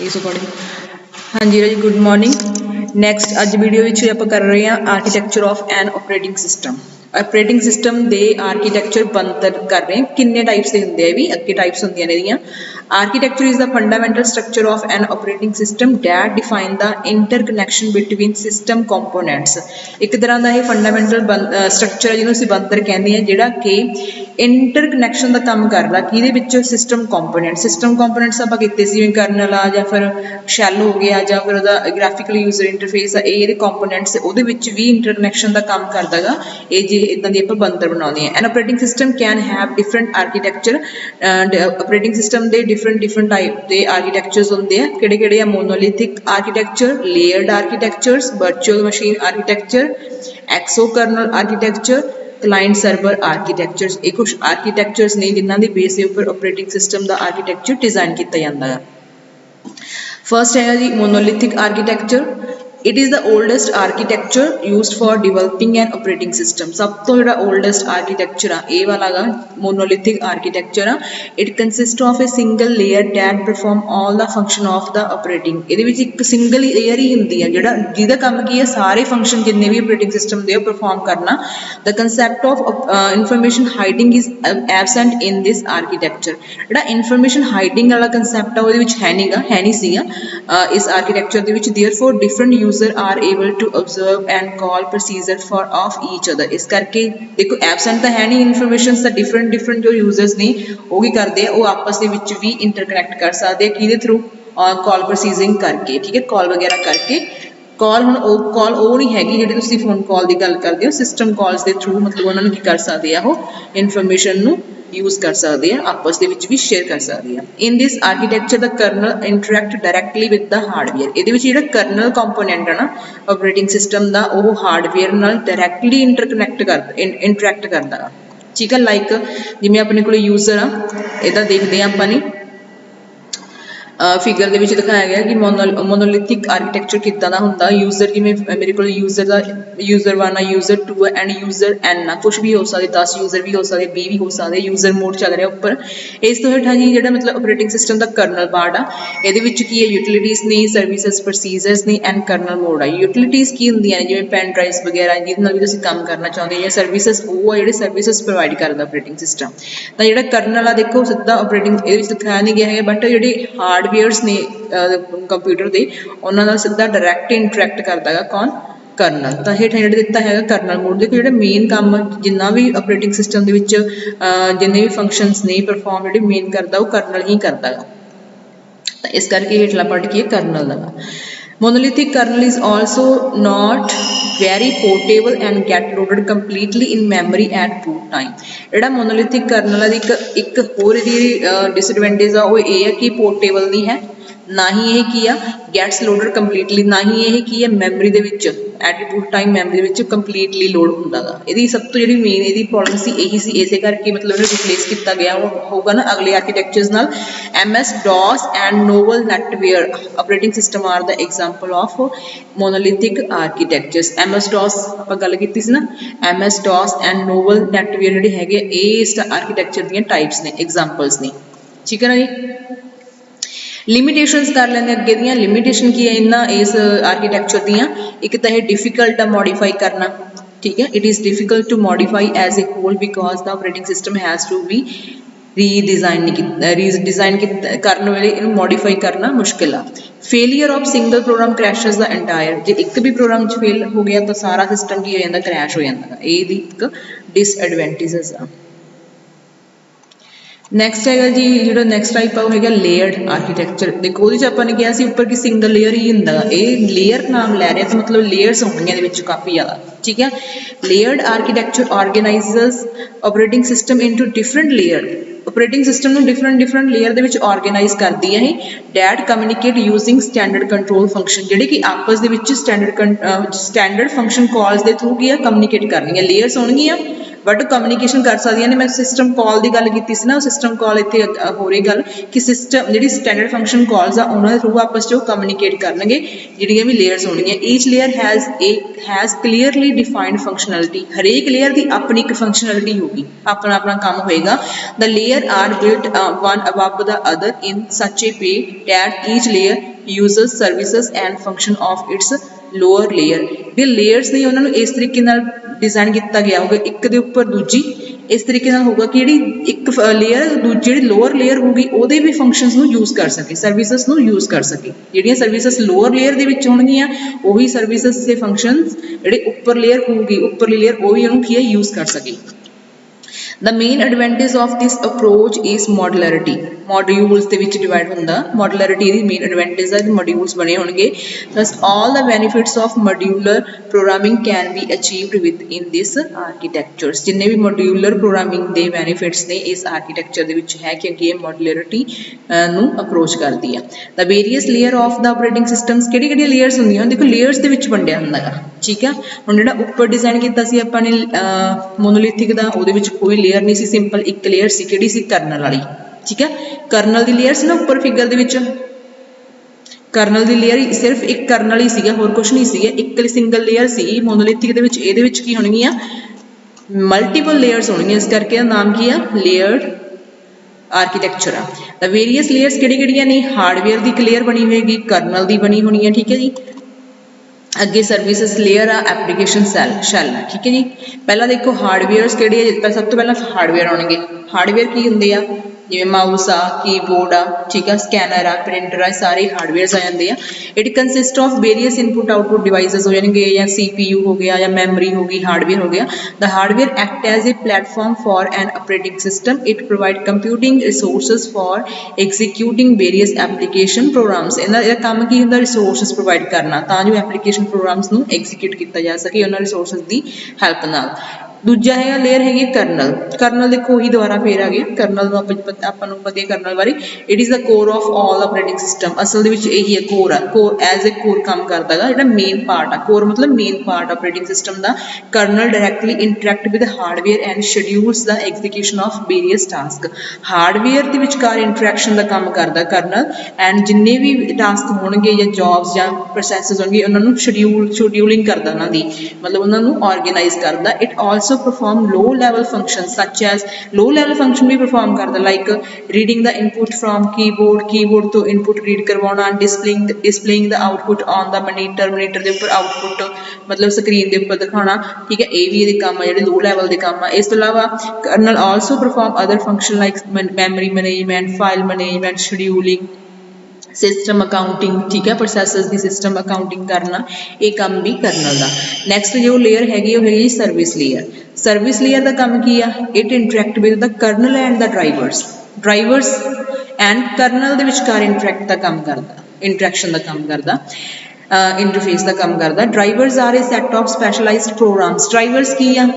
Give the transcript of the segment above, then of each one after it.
इस अकॉर्डिंग। हाँ जी राजी, गुड मॉर्निंग। नैक्सट अज वीडियो में आप कर रहे हैं architecture of an operating system. Operating system के आर्कीटैक्चर बनतर कर रहे हैं, किन्ने टाइप्स के होंगे भी अगे टाइप्स होंगे ने। Architecture is the fundamental structure of an operating system that define the interconnection between system components. एक तरह का यह फंडामेंटल स्ट्रक्चर है जिन्होंने बनतर कहते हैं, जोड़ा कि इंटर कनैक्शन का काम करदा कि सिस्टम कंपोनेंट्स आप किते सी करनल आ या फिर शैल हो गया या फिर ग्राफिकल यूजर इंटरफेस ये कंपोनेंट्स भी इंटर कनैक्शन का काम करता गा। ये जे इदा दी आप बनतर बनाते हैं। An operating system can have different architecture. Operating system के डिफरेंट टाइप के आर्कीटैक्चर्स होंगे हैं। किहड़े आ monolithic architecture, layered architectures, virtual machine architecture, exokernel architecture, client server architectures. ये कुछ आर्कीटैक्चर्स ने जिन्हों के बेस के उपर ऑपरेटिंग सिस्टम का आर्कीटैक्चर डिजाइन किया जाता है। फर्स्ट है जी monolithic architecture. It is the oldest architecture used for developing an operating system. सब तो जो ओल्डेस्ट आर्कीटैक्चर आ ये वाला गा मोनोलिथिक आर्कीटैक्चर आ। It consist of a single layer that perform all the function of the operating. ये एक सिंगल लेयर ही होंगी है जिहदा काम की है सारे फंक्शन जिन्ने भी ऑपरेटिंग सिस्टम दे परफॉर्म करना। The concept of information hiding is absent in this architecture. जो इनफॉर्मेशन हाइडिंग वाला कंसैप्ट है वो है नहीं सीगा इस आर्कीटैक्चर के। Therefore different user are able to observe and call procedure for of each other. इस करके देखो एबसेंट तो है नहीं इनफॉर्मेशन, डिफरेंट जो यूजर्स ने वो भी करते हैं, वो आपस के भी इंटरकनैक्ट कर सकते हैं कि थ्रू कॉल प्रोसीजिंग करके। ठीक है, कॉल वगैरह करके। कॉल हम कॉल वो नहीं हैगी जी तुम फोन कॉल की गल करते हो, सिस्टम कॉल्स के थ्रू मतलब उन्होंने की कर सकते हैं, वो इनफॉर्मेशन यूज कर सकते हैं, आपस के भी शेयर कर सकते हैं। In this architecture the kernel interact directly with the hardware. ये कर्नल कंपोनेंट है ना ऑपरेटिंग सिस्टम का, वो हार्डवेयर नाल डायरैक्टली इंटरैक्ट करता है। ठीक है, लाइक जिमें अपने को यूजर आ इदा देखते हैं अपनी फिगर के दिखाया गया कि मोनोलिथिक आर्कीटैक्चर कितना का होंगे। यूजर जिमें मेरे को यूजर का user 1 user 2 and user N आ, कुछ भी हो सकते, 10 यूजर भी हो सकते, 20 भी हो सकते। यूजर मोड चल रहा उपर। इस तो हेठा जी जो मतलब ऑपरेटिंग सिस्टम का कर्नल पार्ट आ, ये की है यूटिलिटीज ने, सर्विसेज प्रोसीजर्स ने एंड कर्नल मोड आ। यूटिलिटीज की होंगे ने जिमें पेन ड्राइव्स वगैरह जिन्हें भी काम करना चाहते हैं, सर्विसेज वो जो सर्विसेज प्रोवाइड करता ऑपरेटिंग सिस्टम। तो जो कर्नल आ देखो सीधा ऑपरेटिंग ये दिखाया नहीं गया है, बट जो हार्डवेयर्स ने कंप्यूटर के उन्होंने सीधा डायरैक्ट इंटरैक्ट करता है कौन कर्नल। तो हेठा जो दिता है कर्नल मोड। देखो जो मेन काम जिन्ना भी ऑपरेटिंग सिस्टम के जिन्ने भी फंक्शनस ने परफॉर्म जो मेन करता वो कर्नल ही करता है। तो इस करके हेठला पार्ट की है कर्नल का। Monolithic kernel is also not very portable and get loaded completely in memory at boot time। ਜਿਹੜਾ monolithic kernel ਦੀ ਇੱਕ ਹੋਰ ਇਹਦੀ disadvantage ਆ वो ये है कि portable नहीं है, ना ही ये की आ gets loaded completely, ना ही ये की है memory ਦੇ ਵਿੱਚ at boot time memory ਦੇ ਵਿੱਚ completely load ਹੁੰਦਾ ਗਾ। ਇਹਦੀ ਸਭ ਤੋਂ ਜਿਹੜੀ ਮੇਨ ਇਹਦੀ ਪ੍ਰੋਬਲਮ ਸੀ ਇਹੀ ਸੀ, ਇਸੇ ਕਰਕੇ ਮਤਲਬ ਇਹਨੂੰ ਰਿਪਲੇਸ ਕੀਤਾ ਗਿਆ ਹੋਊਗਾ ਨਾ ਅਗਲੇ ਆਰਕੀਟੈਕਚਰਸ ਨਾਲ। MS DOS and novel netware operating system are the example of monolithic architectures। MS DOS ਆਪਾਂ ਗੱਲ ਕੀਤੀ ਸੀ ਨਾ, MS DOS and novel netware ਜਿਹੜੇ ਹੈਗੇ ਇਹ ਇਸ ਆਰਕੀਟੈਕਚਰ ਦੀਆਂ ਟਾਈਪਸ ਨੇ, ਐਗਜ਼ਾਮਪਲਸ ਨੇ। ठीक है ना जी। लिमिटेशनस कर लेंगे अगे दियाँ। लिमिटेशन की है इन्होंने इस आर्कीटैक्चर दियाँ, एक तो है डिफिकल्ट आ मॉडिफाई करना। ठीक है, it is difficult to modify as a whole because the operating system has to be redesign करने वाले इन मॉडिफाई करना मुश्किल आ। Failure of single program crashes the entire. जो एक भी प्रोग्राम फेल हो गया तो सारा सिस्टम की हो जाता, क्रैश हो जाता। ये एक डिसएडवेंटेजेस आ। नैक्सट है जी जो नैक्सट टाइप है वो है लेयर्ड आर्कीटैक्चर। देखो वो अपने कहा उपर की सिंगल लेयर ही होंगे, ये लेयर नाम लै रहे तो मतलब लेयर्स होंगे काफ़ी ज़्यादा। ठीक है, layered architecture organizes operating system into different layer. Operating system को डिफरेंट लेयर के ऑर्गेनाइज करती है that communicate using standard control function, जोड़े कि आपस के स्टैंडर्ड फंक्शन कॉल्स के थ्रू की कम्यूनीकेट करनी है। लेयर्स होंगे बट कम्युनिकेशन कर सकदियां ने। मैं सिस्टम कॉल की गल की सी ना, सिस्टम कॉल इत्थे हो रही गल कि सिस्टम जिहड़ी स्टैंडर्ड फंक्शन कॉल्स आ उन्हां दे थ्रू आपस च कम्युनिकेट करनगे जिहड़ियां भी लेयर्स होणगियां। Each layer has clearly defined functionality, हरेक लेयर की अपनी एक फंक्शनैलिटी होगी, अपना अपना काम होएगा। The layer are built one above the other in such a way that each layer users services and function of its lower layer. जो लेयर्स ने उन्होंने इस तरीके डिजाइन किया गया होगा, एक दे उपर दूजी इस तरीके होगा कि जी एक लेयर दूजी लोअर लेयर होगी वो भी फंक्शनस नूं यूज़ कर सके, सर्विसेज नूं यूज़ कर सके। जिहड़ियां सर्विसेज लोअर लेयर दे विच होणगियां वही सर्विसेज के फंक्शनस जिहड़े उपर लेयर होगी, उपरली लेयर वो भी उन्होंने की यूज़ कर सके। The main advantage of this approach is modularity. Modules ਦੇ ਵਿੱਚ divide ਹੁੰਦਾ, modularity ਦੀ main advantage ਹੈ modules ਬਣੇ ਹੋਣਗੇ। Thus all the benefits of modular programming can be achieved within this architectures। ਜਿੰਨੇ ਵੀ modular programming ਦੇ benefits ਨੇ ਇਸ architecture ਦੇ ਵਿੱਚ ਹੈ ਕਿਉਂਕਿ ਇਹ modularity ਨੂੰ approach ਕਰਦੀ ਆ। The various layer of the operating systems ਕਿਹੜੀ ਕਿਹੜੀ layers ਹੁੰਦੀਆਂ ਦੇਖੋ layers ਦੇ ਵਿੱਚ ਵੰਡਿਆ ਹੁੰਦਾ ਹੈ, ਠੀਕ ਹੈ। ਹੁਣ ਜਿਹੜਾ ਉੱਪਰ ਡਿਜ਼ਾਈਨ ਕੀਤਾ ਸੀ ਆਪਾਂ ਨੇ ਮੋਨੋਲਿਥਿਕ ਦਾ, ਉਹਦੇ ਵਿੱਚ ਕੋਈ लेयर नहीं सी, सिंपल एक लेयर सी, किहड़ी सी कर्नल वाली, ठीक है। कर्नल दी लेयर सी ना उपर फिगर दे विच, कर्नल दी लेयर सिर्फ एक कर्नल ही सीगा, होर कुछ नहीं सीगा, एक सिंगल लेयर सी। मोनोलिथिक दे विच इहदे विच की होणगियां मल्टीपल लेयर्स होणगियां, इस करके नाम की है layered architecture uh. The वेरीअस layers किहड़ी-किहड़ियां ने, हार्डवेयर दी एक लेयर बनी होएगी, कर्नल दी बनी होनी है, ठीक है जी। अगे सर्विसेज लेयर आ, एप्लीकेशन शैल, ठीक है जी। पहला देखो हार्डवेयर्स किहड़े है, सब तो पहला हार्डवेयर आउणगे। हार्डवेयर की हुंदे आ जिवें माउस आ, कीबोर्ड आ, ठीक है, स्कैनर आ, प्रिंटर आ, सारे हार्डवेयर्स आ जाते हैं। It consist of various input output devices हो जाएंगे, या CPU हो गया, या मैमरी होगी, हार्डवेयर हो गया। The hardware act as a platform for an operating system. It provide computing resources for executing various application programs. इहदा काम की हुंदा रिसोर्सिस प्रोवाइड करना तां जो एप्लीकेशन प्रोग्राम्स नूं एग्जीक्यूट किया जा सके उन्हां रिसोर्सिस की हैल्प नाल। दूजा है लेयर हैगी कर्नल। कर्नल देखो ही दोबारा फिर आ गया, कर्नल ਆਪਾਂ ਨੂੰ ਪਤਾ कर्नल बारे। It is the core of all operating system. असल ਦੇ ਵਿੱਚ ਇਹੀ ਹੈ ਕੋਰ ਆ, ਕੋਰ ਐਜ਼ ए ਕੋਰ ਕੰਮ ਕਰਦਾ ਗਾ, ਜਿਹੜਾ ਮੇਨ ਪਾर्ट ਆ। ਕੋਰ मतलब मेन पार्ट ऑपरेटिंग सिस्टम ਦਾ। Kernel directly interact with hardware and schedules the execution of various task. Hardware ਦੇ ਵਿਚਕਾਰ इंटरैक्शन ਦਾ ਕੰਮ ਕਰਦਾ कर्नल, एंड जिन्ने भी टास्क ਹੋਣਗੇ ਜਾਂ जॉब्स ਜਾਂ प्रोसैसेस ਹੋਣਗੇ ਉਹਨਾਂ ਨੂੰ शेड्यूलिंग करदा, ਉਹਨਾਂ ਦੀ मतलब ਉਹਨਾਂ ਨੂੰ ऑर्गेनाइज करदा। It also perform low level functions such as low level function भी perform करता, like reading the input from keyboard तो input read करवाना, displaying the output on the monitor दे ऊपर output मतलब screen दे ऊपर दिखाना, ठीक है। ये भी ये काम है ਜਿਹੜੇ low level ਦੇ काम है। इस तो अलावा kernel also perform other function like memory management, file management, scheduling, system accounting, ठीक है, प्रोसैसेस की सिस्टम अकाउंटिंग करना, ये काम भी कर्नल का। नैक्सट जो लेयर हैगी वो हैगी सर्विस लेयर। सर्विस लेयर का काम की है, it interact with the kernel and the drivers and kernel के विचकार इंटरैक्ट का काम करता, इंटरैक्शन का काम करता, इंटरफेस का काम करता। Drivers are a set of specialized programs. Drivers की है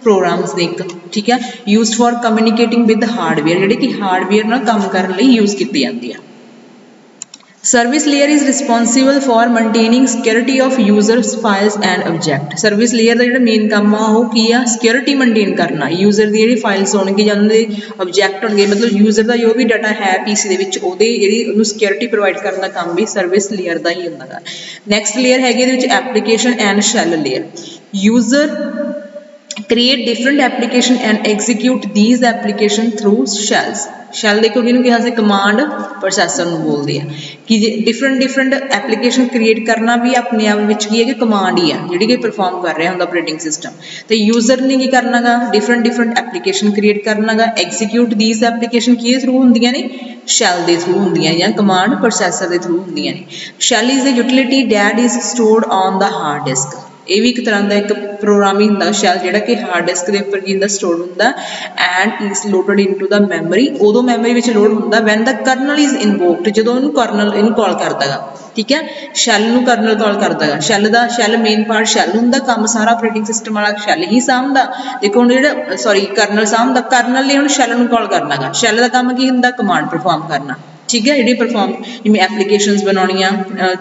प्रोग्राम्स ने, ठीक है, used for communicating with hardware, जिहड़े कि हार्डवेयर नाल काम करने लई यूज़ की जाती है। Service layer is responsible for मेनटेनिंग security of users files and object. Service layer का जो मेन काम आ वो की आ, सिक्योरिटी मेनटेन करना। यूजर की जी फाइल्स होंगे या उन्होंने ऑब्जेक्ट होंगे, मतलब यूजर का जो भी डाटा है PC दे विच ओहदे जी उन्होंने सिक्योरिटी प्रोवाइड करने का काम भी सर्विस लेयर का ही होंदा। नैक्सट लेयर हैगी application and shall layer. User create different application and execute these application through shells। शैल देखो कि कहा से कमांड प्रोसैसर बोलते हैं कि डिफरेंट एप्लीकेशन क्रिएट करना भी अपने आप में की है कि कमांड ही है जी कि परफॉर्म कर रहा होंगे ऑपरेटिंग सिस्टम। तो यूजर ने की करना गा, डिफरेंट एप्लीकेशन क्रिएट करना गा। एग्जीक्यूट दीज एप्लीकेशन कि थ्रू होंदियां ने, शैल के थ्रू होंदियां या कमांड प्रोसैसर के थ्रू होंदियां ने। Shell is a utility that is stored on the hard disk. ये भी एक तरह का एक प्रोग्रामिंग होंदा शैल जिहड़ा कि हार्ड डिस्क के उपर की स्टोर होंदा and is loaded into the memory. उदों मैमरी विच लोड होंदा वैन द कर्नल इज इनवोक्ड, जो इनू कर्नल इनू कॉल करता है, ठीक है। शैल नू कर्नल कॉल करता है। शैल मेन पार्ट शैल होंदा, काम सारा ऑपरेटिंग सिस्टम वाला शैल ही सामदा। देखो हुण जिहड़ा कर्नल सामदा, कर्नल ने हुण शैल नू कॉल करना गा। शैल का काम की होंदा, कमांड परफॉर्म करना, ठीक है। जी परफॉर्म जिवें एप्लीकेशनस बनाउणियां,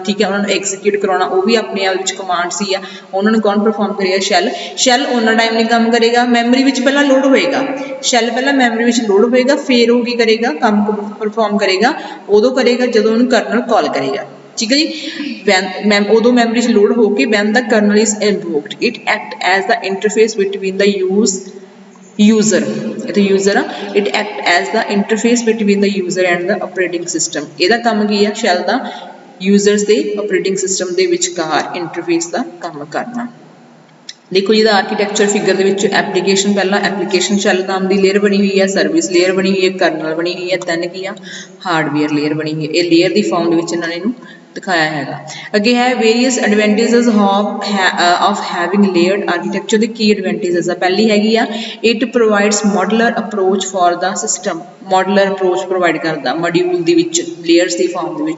ठीक है, उन्होंने एग्जीक्यूट करवाना, वो भी अपने आप विच कमांड्स ही आ, उन्होंने कौन परफॉर्म करेगा? शैल। शैल उन्ना टाइम नहीं काम करेगा, मैमरी विच पहला लोड होएगा, शैल पहला मैमरी विच लोड होएगा, फिर वो की करेगा? काम को परफॉर्म करेगा, उदों करेगा जदों उन्होंने कर्नल कॉल करेगा, ठीक है जी। उदों मैमरी च लोड होकर when the kernel is invoked it act as the interface between the user, इत्थे यूजर आ, it act as the interface between the user and the operating system. इहदा काम की है? शैल दा यूजर्स दे ऑपरेटिंग सिस्टम दे विचकार इंटरफेस का काम करना। देखो जी आर्कीटैक्चर फिगर के एप्लीकेशन, पहला एप्लीकेशन शैल नाम की लेयर बनी हुई है, सर्विस लेयर बनी हुई है, कर्नल बनी हुई है, दैन की आ हार्डवेयर लेयर बनी हुई है। ये लेयर की फॉर्म इन्होंने दिखाया है। अगे है various advantages of having layered architecture के की एडवेंटेजेस। पहली हैगी आ it provides modular approach for the system, modular approach provide करता मॉड्यूल के लेयर्स की फॉर्म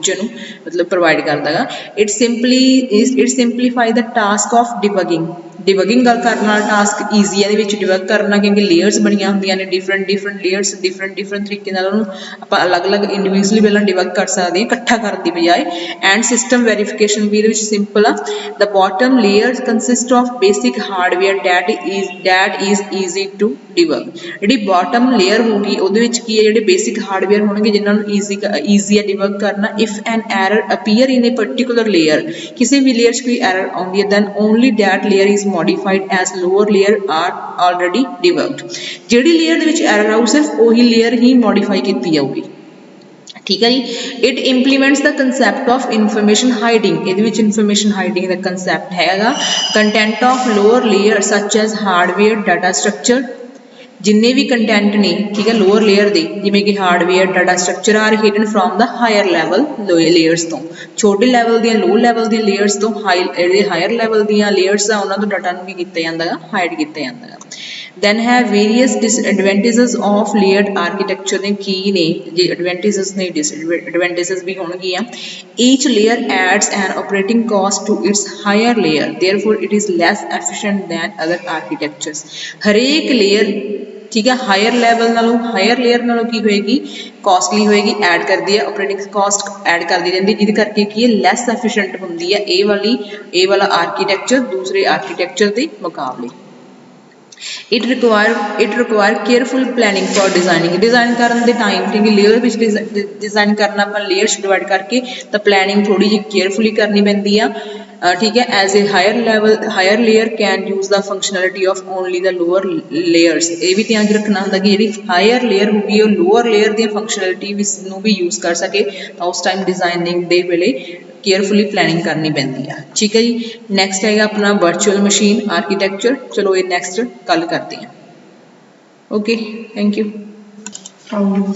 मतलब प्रोवाइड करता है। It simplify the task of debugging करना टास्क ईजी है डिबग करना, क्योंकि लेयर्स बनिया होंगे ने डिफरेंट लेयर्स डिफरेंट तरीके आप अलग अलग इंडिविजुअली पहला डिबग कर सकते हैं इकट्ठा करने की बजाय। एंड सिस्टम वेरीफिकेशन भी सिंपल आ। The bottom layer consist of basic hardware that is easy to debug. जी बॉटम लेयर होगी वो की है जो बेसिक हार्डवेयर होंगे जिन्होंने ईजी है डिबग करना। If an error appear in a particular layer, किसी भी लेयर कोई एरर आती है, then only that layer is modified as lower layer are already debugged. जिहड़ी लेयर दे विच एरर आऊ सिर्फ वही लेयर ही मॉडिफाई की जाऊगी, ठीक है जी। It implements the concept of information hiding, ये इनफॉर्मेशन हाइडिंग का कंसैप्ट हैगा। Content of lower layer such as hardware data structure, जिन्ने भी कंटेंट ने, ठीक है, लोअर लेयर दे जिवें कि hardware data structure are hidden from the higher level layers तो, छोटे लैवल दी लो लैवल दी लेयर्स तो हायर लैवल दी लेयर्स आ उन्हां तो डाटा नूं की कीता जांदा है, हाइड कीता जांदा है। दैन है various disadvantages of layered architecture ने की ने जे एडवेंटेजेस ने डिसएडवेंटेजेस भी होणगियां। Each layer adds an operating cost to its higher layer, therefore it is less efficient than other architectures. हरेक लेयर, ठीक है, हायर लेवल नालों हायर लेयर नालों की होएगी? कॉस्टली होएगी, ऐड कर दी है ऑपरेटिंग कॉस्ट ऐड कर दी जाती है, जिहदे करके की है लैस एफिशिएंट होंदी है ये वाला आर्कीटैक्चर दूसरे आर्कीटैक्चर के मुकाबले। It require careful planning for design करने के टाइम, क्योंकि लेयर डिजाइन करना अपन लेयर्स डिवाइड करके तो प्लैनिंग थोड़ी जी केयरफुली करनी पैंदी है, ठीक है। As a higher layer can use the functionality of only the lower layers. ये भी ध्यान रखना होंगे कि जी हायर लेयर होगी वो लोअर लेयर दी फंक्शनैलिटी भी यूज कर सके, तो उस टाइम डिजाइनिंग के वेले केयरफुली प्लैनिंग करनी पैंदी है, ठीक है जी। नैक्सट है अपना वर्चुअल मशीन आर्कीटैक्चर। चलो ये नैक्सट कल करते हैं। Okay, thank you.